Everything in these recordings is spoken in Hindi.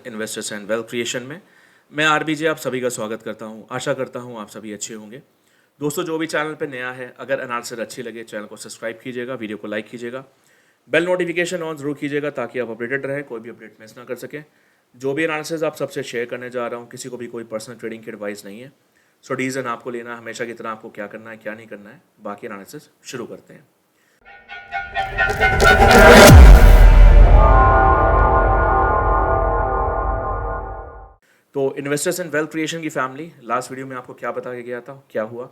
इन्वेस्टर्स एंड वेल्थ क्रिएशन में। मैं आरबीजे आप सभी का स्वागत करता हूं। आशा करता हूं आप सभी अच्छे होंगे। दोस्तों, जो भी चैनल पे नया है, अगर एनालिसिस अच्छी लगे चैनल को सब्सक्राइब कीजिएगा, वीडियो को लाइक कीजिएगा, बेल नोटिफिकेशन ऑन जरूर कीजिएगा ताकि आप अपडेटेड रहें, कोई भी अपडेट मिस ना कर सकें। जो भी एनालिसिस आप सबसे शेयर करने जा रहा हूँ, किसी को भी कोई पर्सनल ट्रेडिंग की एडवाइस नहीं है। सो डिसीजन आपको लेना है, हमेशा की तरह आपको क्या करना है क्या नहीं करना है। बाकी एनालिसिस शुरू करते हैं। तो इन्वेस्टर्स एंड वेल्थ क्रिएशन की फैमिली, लास्ट वीडियो में आपको क्या बता के गया था, क्या हुआ।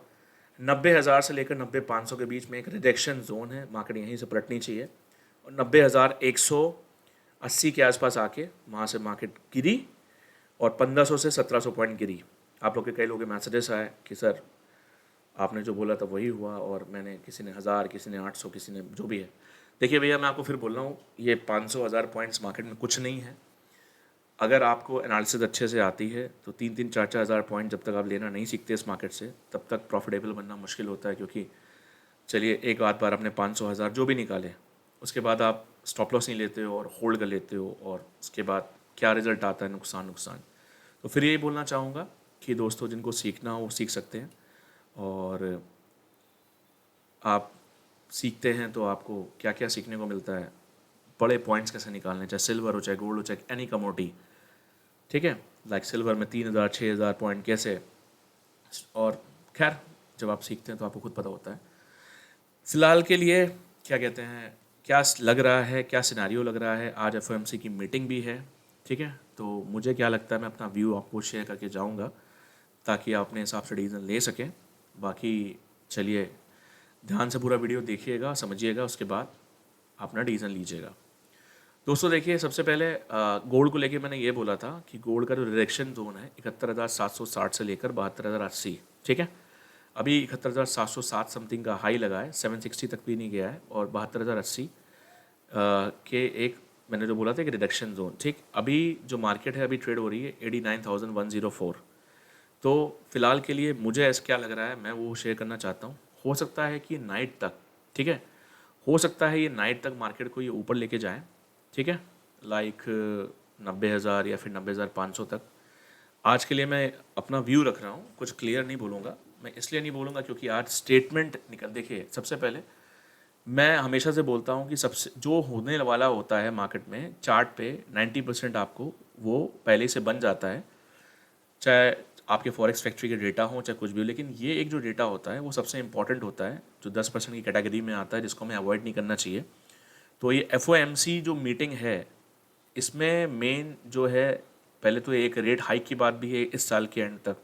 90,000 से लेकर 90,500 के बीच में एक रिजेक्शन जोन है, मार्केट यहीं से पलटनी चाहिए और 90,180 के आसपास आके वहाँ से मार्केट गिरी और 1500 से 1700 पॉइंट गिरी। आप लोग के कई लोगों के मैसेजेस आए कि सर आपने जो बोला था वही हुआ, और मैंने किसी ने 1000, किसी ने 800, किसी ने जो भी है। देखिए भैया, मैं आपको फिर बोल रहा हूँ, ये 500-1000 पॉइंट्स मार्केट में कुछ नहीं है। अगर आपको एनालिसिस अच्छे से आती है तो 3-3, 4-4 हज़ार पॉइंट जब तक आप लेना नहीं सीखते इस मार्केट से, तब तक प्रॉफिटेबल बनना मुश्किल होता है। क्योंकि चलिए, एक आध बार अपने 500-1000 जो भी निकाले, उसके बाद आप स्टॉप लॉस नहीं लेते हो और होल्ड कर लेते हो, और उसके बाद क्या रिजल्ट आता है, नुकसान नुकसान। तो फिर यही बोलना चाहूँगा कि दोस्तों, जिनको सीखना हो वो सीख सकते हैं, और आप सीखते हैं तो आपको क्या क्या सीखने को मिलता है। बड़े पॉइंट्स कैसे निकालने, चाहे सिल्वर हो, चाहे गोल्ड हो, चाहे एनी कमोडिटी, ठीक है। लाइक सिल्वर में 3000 6000 पॉइंट कैसे, और खैर जब आप सीखते हैं तो आपको खुद पता होता है। फिलहाल के लिए क्या कहते हैं, क्या लग रहा है, क्या सिनेरियो लग रहा है। आज एफओएमसी की मीटिंग भी है, ठीक है। तो मुझे क्या लगता है, मैं अपना व्यू आपको शेयर करके जाऊंगा ताकि आप अपने हिसाब से डिसीजन ले सकें। बाकी चलिए, ध्यान से पूरा वीडियो देखिएगा, समझिएगा, उसके बाद अपना डिसीजन लीजिएगा। दोस्तों देखिए, सबसे पहले गोल्ड को लेके मैंने ये बोला था कि गोल्ड का जो रिजेक्शन जोन है 71,760 से लेकर 72,080, ठीक है। अभी 71,707 समथिंग का हाई लगा है, 760 तक भी नहीं गया है, और 72,080 के एक मैंने जो बोला था कि रिडक्शन जोन, ठीक। अभी जो मार्केट है अभी ट्रेड हो रही है 89,104। तो फिलहाल के लिए मुझे ऐसा क्या लग रहा है, मैं वो शेयर करना चाहता हूँ। हो सकता है कि नाइट तक, ठीक है, हो सकता है ये नाइट तक मार्केट को ये ऊपर लेके जाए, ठीक है, लाइक 90,000 या फिर 90,500 तक। आज के लिए मैं अपना व्यू रख रहा हूँ, कुछ क्लियर नहीं बोलूँगा। मैं इसलिए नहीं बोलूँगा क्योंकि आज स्टेटमेंट निकल, देखिए सबसे पहले मैं हमेशा से बोलता हूँ कि सबसे जो होने वाला होता है मार्केट में, चार्ट पे 90% आपको वो पहले से बन जाता है, चाहे आपके फॉरेक्स फैक्ट्री के डेटा हो चाहे कुछ भी हो। लेकिन ये एक जो डेटा होता है वो सबसे इंपॉर्टेंट होता है, जो 10% की कैटेगरी में आता है, जिसको हमें अवॉइड नहीं करना चाहिए। तो ये एफओएमसी जो मीटिंग है, इसमें मेन जो है, पहले तो एक रेट हाइक की बात भी है इस साल के एंड तक,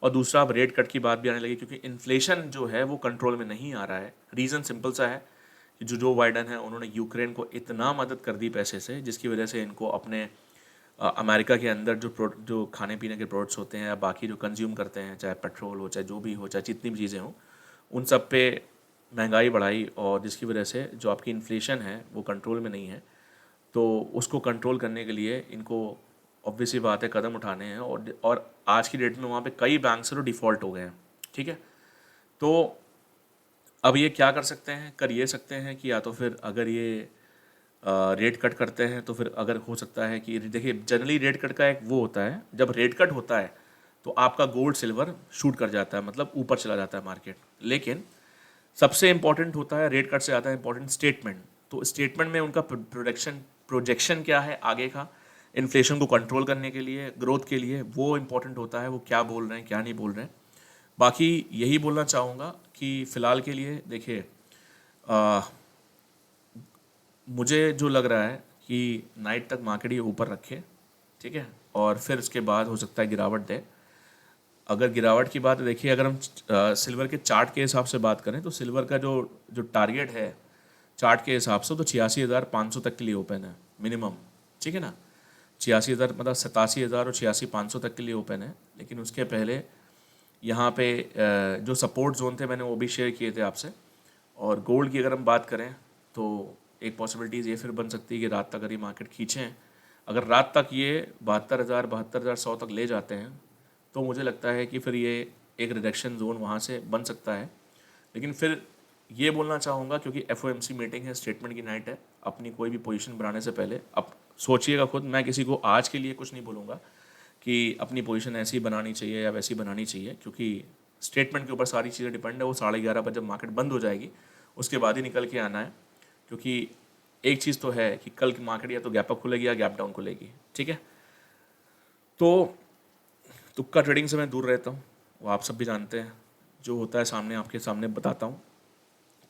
और दूसरा अब रेट कट की बात भी आने लगी, क्योंकि इन्फ्लेशन जो है वो कंट्रोल में नहीं आ रहा है। रीज़न सिंपल सा है कि जो बाइडन है, उन्होंने यूक्रेन को इतना मदद कर दी पैसे से, जिसकी वजह से इनको अपने अमेरिका के अंदर जो खाने पीने के प्रोडक्ट्स होते हैं या बाकी जो कंज्यूम करते हैं, चाहे पेट्रोल हो, चाहे जो भी हो, चाहे जितनी भी चीज़ें हों, उन सब पे महंगाई बढ़ाई, और जिसकी वजह से जो आपकी इन्फ्लेशन है वो कंट्रोल में नहीं है। तो उसको कंट्रोल करने के लिए इनको ऑब्वियसली बात है कदम उठाने हैं, और आज की डेट में वहाँ पे कई बैंक से तो डिफ़ॉल्ट हो गए हैं, ठीक है। तो अब ये क्या कर सकते हैं, कर ये सकते हैं कि या तो फिर अगर ये रेट कट करते हैं तो फिर अगर हो सकता है कि, देखिए जनरली रेट कट का एक वो होता है, जब रेट कट होता है तो आपका गोल्ड सिल्वर शूट कर जाता है, मतलब ऊपर चला जाता है मार्केट। लेकिन सबसे इंपॉर्टेंट होता है, रेट कट से ज़्यादा इंपॉर्टेंट स्टेटमेंट। तो स्टेटमेंट में उनका प्रोजेक्शन क्या है आगे का, इन्फ्लेशन को कंट्रोल करने के लिए, ग्रोथ के लिए, वो इंपॉर्टेंट होता है, वो क्या बोल रहे हैं क्या नहीं बोल रहे हैं। बाकी यही बोलना चाहूँगा कि फ़िलहाल के लिए देखिए, मुझे जो लग रहा है कि नाइट तक मार्केट ये ऊपर रखे, ठीक है, और फिर उसके बाद हो सकता है गिरावट दे। अगर गिरावट की बात देखिए, अगर हम सिल्वर के चार्ट के हिसाब से बात करें तो सिल्वर का जो जो टारगेट है चार्ट के हिसाब से, तो 86,500 तक के लिए ओपन है मिनिमम, ठीक है ना। 86,000 मतलब 87,000 और 86,500 तक के लिए ओपन है। लेकिन उसके पहले यहाँ पे जो सपोर्ट जोन थे मैंने वो भी शेयर किए थे आपसे। और गोल्ड की अगर हम बात करें तो एक पॉसिबिलिटीज़ ये फिर बन सकती है कि रात तक अगर ये मार्केट खींचें, अगर रात तक ये 72,100 तक ले जाते हैं, तो मुझे लगता है कि फिर ये एक रिडक्शन जोन वहाँ से बन सकता है। लेकिन फिर ये बोलना चाहूँगा, क्योंकि एफओएमसी मीटिंग है, स्टेटमेंट की नाइट है, अपनी कोई भी पोजीशन बनाने से पहले अब सोचिएगा खुद। मैं किसी को आज के लिए कुछ नहीं बोलूँगा कि अपनी पोजीशन ऐसी बनानी चाहिए या वैसी बनानी चाहिए, क्योंकि स्टेटमेंट के ऊपर सारी चीज़ें डिपेंड है। वो 11:30 बजे जब मार्केट बंद हो जाएगी उसके बाद ही निकल के आना है, क्योंकि एक चीज़ तो है कि कल की मार्केट या तो गैप अप खुलेगी या गैप डाउन खुलेगी, ठीक है। तो तुक्का ट्रेडिंग से मैं दूर रहता हूँ, वो आप सब भी जानते हैं। जो होता है सामने आपके सामने बताता हूँ।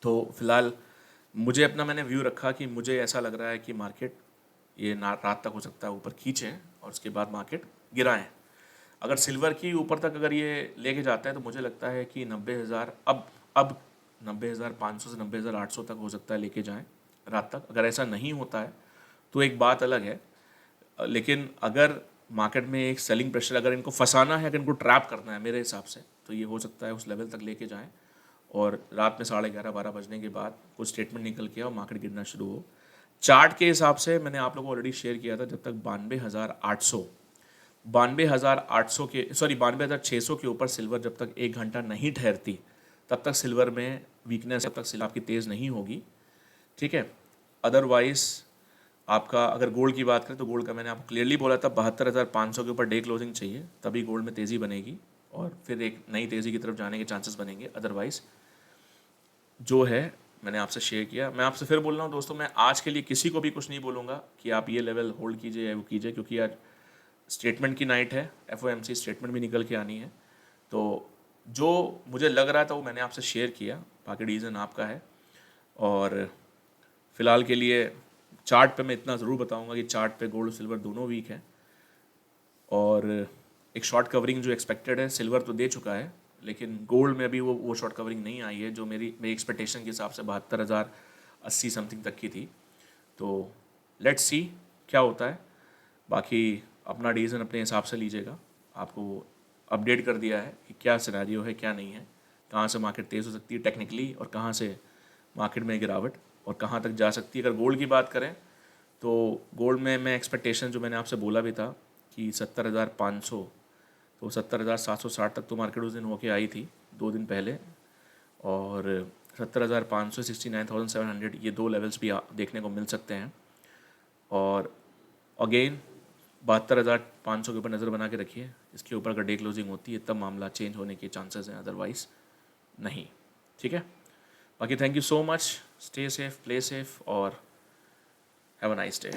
तो फिलहाल मुझे अपना मैंने व्यू रखा कि मुझे ऐसा लग रहा है कि मार्केट ये ना रात तक हो सकता है ऊपर खींचे और उसके बाद मार्केट गिराएं। अगर सिल्वर की ऊपर तक अगर ये लेके जाता है तो मुझे लगता है कि 90,000 अब 90,500 से 90,800 तक हो सकता है लेके जाएं रात तक। अगर ऐसा नहीं होता है तो एक बात अलग है। लेकिन अगर मार्केट में एक सेलिंग प्रेशर, अगर इनको फंसाना है, अगर इनको ट्रैप करना है मेरे हिसाब से, तो ये हो सकता है उस लेवल तक लेके जाएं और रात में 11:30-12 बजने के बाद कुछ स्टेटमेंट निकल के और मार्केट गिरना शुरू हो। चार्ट के हिसाब से मैंने आप लोगों को ऑलरेडी शेयर किया था, जब तक 92,600 के 92,600 के ऊपर सिल्वर जब तक 1 घंटा नहीं ठहरती तब तक सिल्वर में वीकनेस, तब तक सिल्वर आपकी तेज़ नहीं होगी, ठीक है। अदरवाइज आपका अगर गोल्ड की बात करें तो गोल्ड का मैंने आपको क्लियरली बोला था 72,500 के ऊपर डे क्लोजिंग चाहिए, तभी गोल्ड में तेज़ी बनेगी और फिर एक नई तेज़ी की तरफ जाने के चांसेस बनेंगे। अदरवाइज जो है मैंने आपसे शेयर किया। मैं आपसे फिर बोल रहा हूँ दोस्तों, मैं आज के लिए किसी को भी कुछ नहीं बोलूँगा कि आप ये लेवल होल्ड कीजिए या वो कीजिए, क्योंकि आज स्टेटमेंट की नाइट है, FOMC स्टेटमेंट भी निकल के आनी है। तो जो मुझे लग रहा था वो मैंने आपसे शेयर किया, बाकी डिसीजन आपका है। और फिलहाल के लिए चार्ट पे मैं इतना ज़रूर बताऊंगा कि चार्ट पे गोल्ड सिल्वर दोनों वीक है और एक शॉर्ट कवरिंग जो एक्सपेक्टेड है, सिल्वर तो दे चुका है लेकिन गोल्ड में अभी वो शॉर्ट कवरिंग नहीं आई है जो मेरी एक्सपेक्टेशन के हिसाब से 72,080 समथिंग तक की थी। तो लेट्स सी क्या होता है। बाकी अपना डिसीजन अपने हिसाब से लीजिएगा। आपको अपडेट कर दिया है कि क्या सिनेरियो है, क्या नहीं है, कहाँ से मार्केट तेज़ हो सकती है टेक्निकली और कहाँ से मार्केट में गिरावट और कहाँ तक जा सकती है। अगर गोल्ड की बात करें तो गोल्ड में मैं एक्सपेक्टेशन जो मैंने आपसे बोला भी था कि 70,500, तो 70,760 तक तो मार्केट उस दिन होके आई थी 2 दिन पहले, और 70,500 69,700 ये दो लेवल्स भी देखने को मिल सकते हैं। और अगेन 72,500 के ऊपर नज़र बना के रखिए। इसके ऊपर अगर डे क्लोजिंग होती है तब मामला चेंज होने के चांसेस हैं, अदरवाइज़ नहीं, ठीक है। बाकी thank you so much, stay safe, play safe और हैव अ नाइस डे।